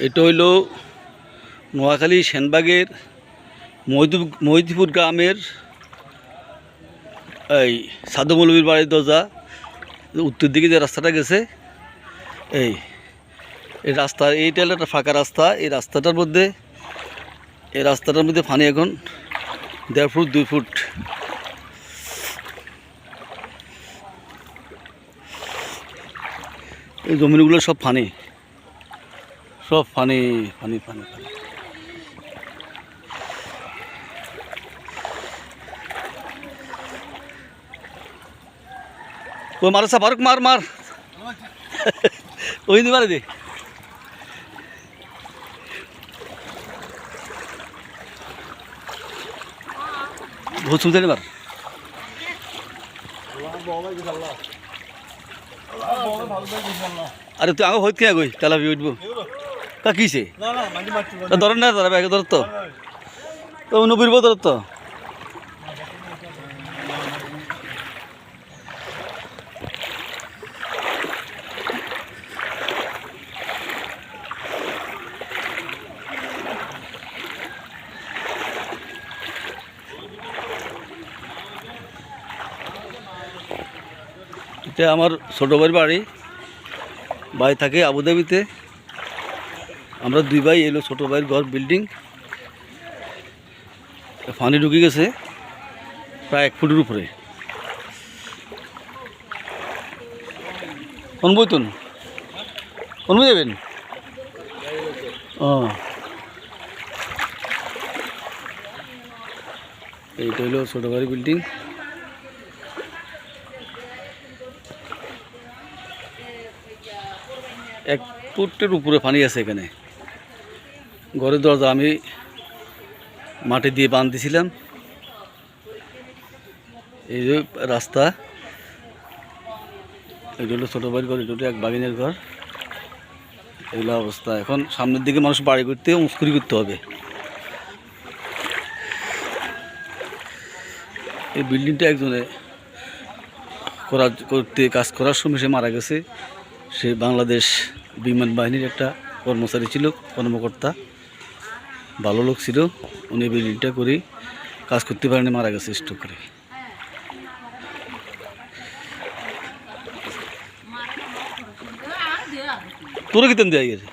এটা হইল নোয়াখালী সেনবাগের মহিদিপুর গ্রামের এই সাধু মৌলবীর বাড়ির দরজা উত্তর দিকে যে রাস্তাটা গেছে এই রাস্তা, এইটা হলো একটা ফাঁকা রাস্তা। এই রাস্তাটার মধ্যে পানি এখন 1.5 ফুট 2 ফুট। এই জমিগুলো সব পানি, সব পানি পানি পানি পানি। ওই মারসা ফারুক মার মার ওই নি মারে দে। बहुत सुनते नहीं बार अरे तू आगे होत क्या कोई चला भी उठबो का की से धर ना धर बैग धर तो उन्हें धर तो এটা আমার ছোটো ভাইয়ের বাড়ি। ভাই থাকে আবুধাবিতে, আমরা 2 ভাই। এলো ছোটো ভাইয়ের ঘর বিল্ডিং, পানি ঢুকে গেছে প্রায় 1 ফুটের উপরে। কোন বইতুন কোন বই যাবেন? ও এইটা হলো ছোটো ভাইয়ের বিল্ডিং। এক ফুটের উপরে পানি আছে এখানে। ঘরের দরজা আমি মাটি দিয়ে বাঁধ দিয়েছিলাম। এই যে রাস্তা, এটা হলো ছোটো ভাইয়ের ঘর, এটা হলো এক বাগিনের ঘর। এগুলো অবস্থা। এখন সামনের দিকে মানুষ বাড়ি করতে মুস্কুরি করতে হবে। এই বিল্ডিংটা একজনে কাজ করার সময় সে মারা গেছে। সে বাংলাদেশ বিমান বাহিনীর একটা কর্মচারী ছিল, কর্মকর্তা, ভালো লোক ছিল। উনি বিল্ডিংটা করে কাজ করতে পারেনি, মারা গেছে স্ট্রোক করে। তোরা কিতেন দিয়ে গেছে,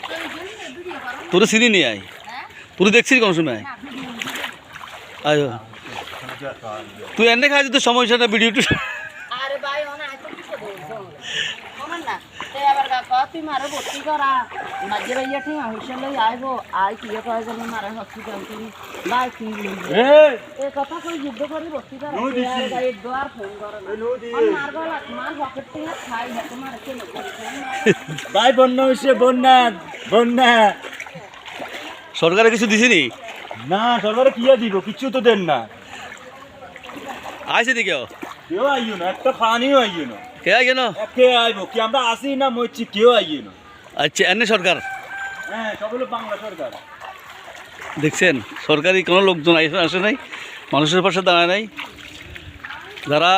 তোরা চিনি নিয়ে আয়, তোরা দেখছিস কোনো সময় আয় তুই এনে খাই তো সমস্যা না ভিডিওটা। তুই মারে ভর্তি করা মাঝে ভাইয়া ঠিক হইসে লই আইব আই কি কয় যেন মারে হসপিটাল তুমি বাই কি এই কথা কই যুদ্ধ করে ভর্তি করা আর গাড়ি দোয়ার ফোন করে মার গলা মার পকেট থেকে খাই হাতে মারে কেন ভাই বন্যা হইছে, বন্যা সরকারে কিছু দিছে নি? না, সরকারে কি দিব, কিছু তো দেন না। আইছে দি কেউ আইও না, একটা পানিও আইও না। কে আইগে না? কে আইব কি, আমরা আসি না মরছি, কেউ আইও না। আচ্ছা, এনে সরকার, হ্যাঁ সকলে বাংলা সরকার। দেখছেন সরকারি কোনো লোকজন আসে নাই, মানুষের পাশে দাঁড়ায় নাই। যারা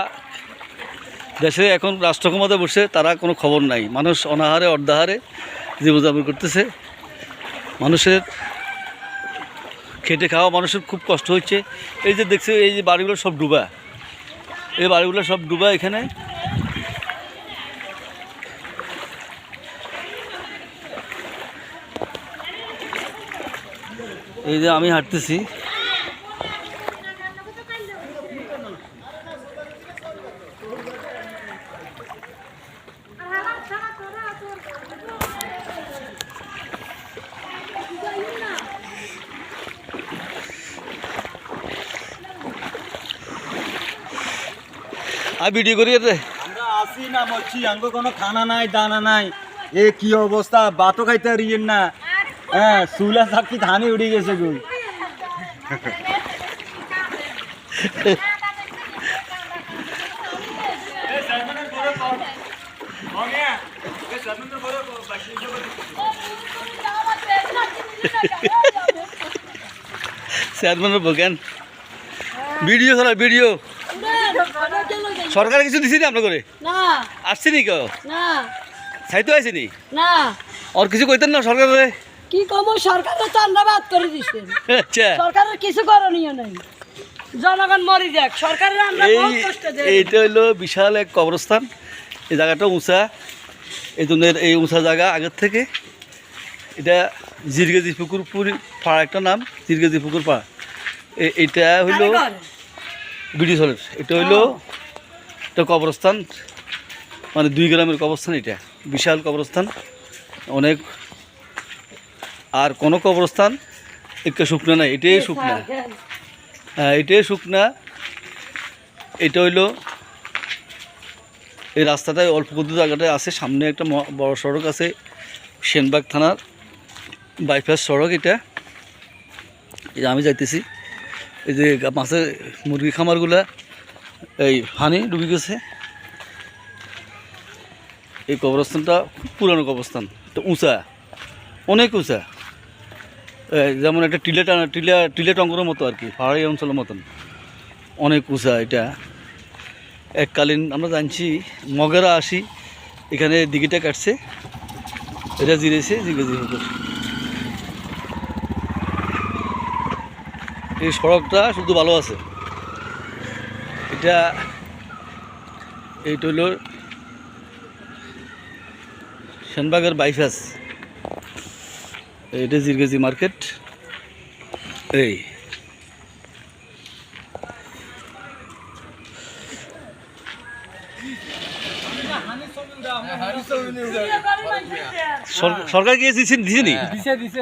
দেশে এখন রাষ্ট্র ক্ষমতায় বসে তারা কোনো খবর নাই। মানুষ অনাহারে অর্ধাহারে জীবনযাপন করতেছে। মানুষের খেটে খাওয়া মানুষের খুব কষ্ট হচ্ছে। এই যে দেখছে, এই যে বাড়িগুলো সব ডুবা, এই বাড়িগুলো সব ডুবা। এখানে এই যে আমি হাঁটতেছি, আর ভিডিও করি রে। আমরা আসি না মরছি, আঙ্গো কোনো খানা নাই দানা নাই। এ কি অবস্থা, ভাতও খাইতে পারিয়েন না। হ্যাঁ, চুলা চাকি ধানে উড়ে গেছে গই। চেয়ারম্যানের বলকেন ভিডিও করা ভিডিও সরকার কিছু দিছি না আপনার করে? না আসছে নি কেউ? না চাইতে আসেনি না আর কিছু কইতেন না সরকারে? কি কম সরকারের চান্দাবাদ করে দিচ্ছে আচ্ছা সরকারের কিছু করণীয় নেই জনগণ মরি যাক সরকারের আমরা বহুত কষ্ট দেই এইটা হলো বিশাল এক কবরস্থান। এই জায়গাটা উঁচা, এই জন্য এই উঁচা জায়গা আগের থেকে এটা জিরগেজি পুকুর পাড়া একটা নাম, জিরগেজি পুকুর পাড়া। এইটা হইলো ব্রিটিশ হলের, এটা হইলো একটা কবরস্থান, মানে 2 গ্রামের কবরস্থান। এটা বিশাল কবরস্থান অনেক, আর কোনো কবরস্থান একটা শুকনা নাই, এটাই শুকনা। হ্যাঁ এটাই শুকনা। এটা হইলো এই রাস্তাটায় অল্প কিছু জায়গাটায় আছে, সামনে একটা বড় সড়ক আছে, সেনবাগ থানার বাইপাস সড়ক। এটা এই যে আমি যাইতেছি, এই যে মাছের মুরগি খামারগুলা এই পানি ডুবে গেছে। এই কবরস্থানটা খুব পুরানো কবরস্থান, তো উঁচা, অনেক উঁচা, যেমন একটা টিলে টঙ্গরের মতো আর কি, পাহাড়ি অঞ্চলের মতন অনেক উঁচা। এটা এককালীন আমরা জানছি মগেরা আসি এখানে দিঘিটা কাটছে, এটা জিরেছে জিগেজি পুকুর। এই সড়কটা শুধু ভালো আছে। এইটা হলো সেনবাগের বাইপাস, এটা জিরগেজি মার্কেট। এই সরকার কি দিয়েছে নি? দিছে